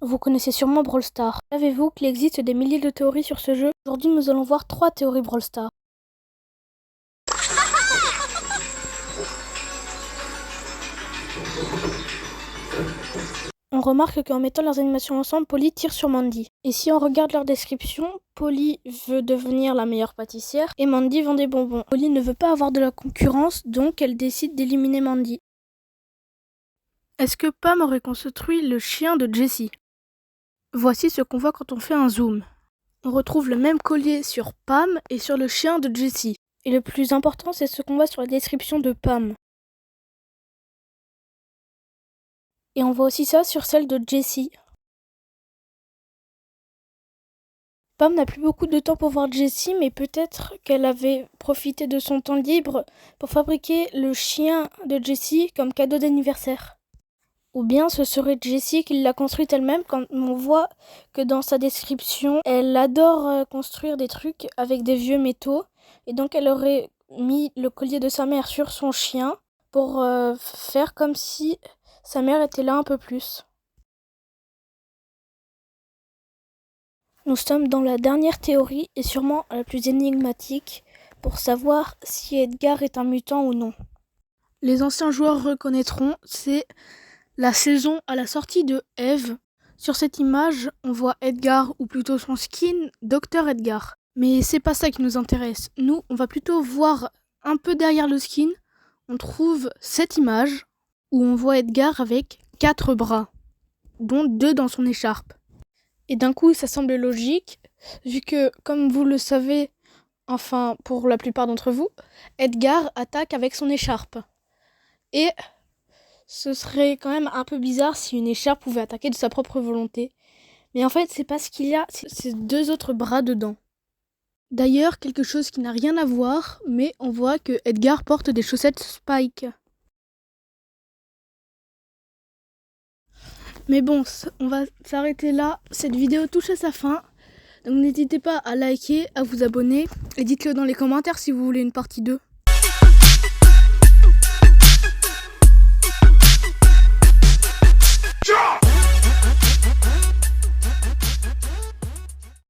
Vous connaissez sûrement Brawl Stars. Savez-vous qu'il existe des milliers de théories sur ce jeu? Aujourd'hui, nous allons voir 3 théories Brawl Stars. On remarque qu'en mettant leurs animations ensemble, Polly tire sur Mandy. Et si on regarde leur description, Polly veut devenir la meilleure pâtissière et Mandy vend des bonbons. Polly ne veut pas avoir de la concurrence, donc elle décide d'éliminer Mandy. Est-ce que Pam aurait construit le chien de Jessie? Voici ce qu'on voit quand on fait un zoom. On retrouve le même collier sur Pam et sur le chien de Jessie. Et le plus important, c'est ce qu'on voit sur la description de Pam. Et on voit aussi ça sur celle de Jessie. Pam n'a plus beaucoup de temps pour voir Jessie, mais peut-être qu'elle avait profité de son temps libre pour fabriquer le chien de Jessie comme cadeau d'anniversaire. Ou bien ce serait Jessie qui l'a construite elle-même, quand on voit que dans sa description, elle adore construire des trucs avec des vieux métaux, et donc elle aurait mis le collier de sa mère sur son chien pour faire comme si sa mère était là un peu plus. Nous sommes dans la dernière théorie et sûrement la plus énigmatique pour savoir si Edgar est un mutant ou non. Les anciens joueurs reconnaîtront, c'est la saison à la sortie de Eve. Sur cette image, on voit Edgar, ou plutôt son skin, Dr Edgar. Mais c'est pas ça qui nous intéresse. Nous, on va plutôt voir un peu derrière le skin, on trouve cette image où on voit Edgar avec 4 bras, dont 2 dans son écharpe. Et d'un coup, ça semble logique, vu que, comme vous le savez, enfin pour la plupart d'entre vous, Edgar attaque avec son écharpe. Et ce serait quand même un peu bizarre si une écharpe pouvait attaquer de sa propre volonté. Mais en fait, c'est parce qu'il y a ces 2 autres bras dedans. D'ailleurs, quelque chose qui n'a rien à voir, mais on voit que Edgar porte des chaussettes Spike. Mais bon, on va s'arrêter là. Cette vidéo touche à sa fin. Donc n'hésitez pas à liker, à vous abonner. Et dites-le dans les commentaires si vous voulez une partie 2.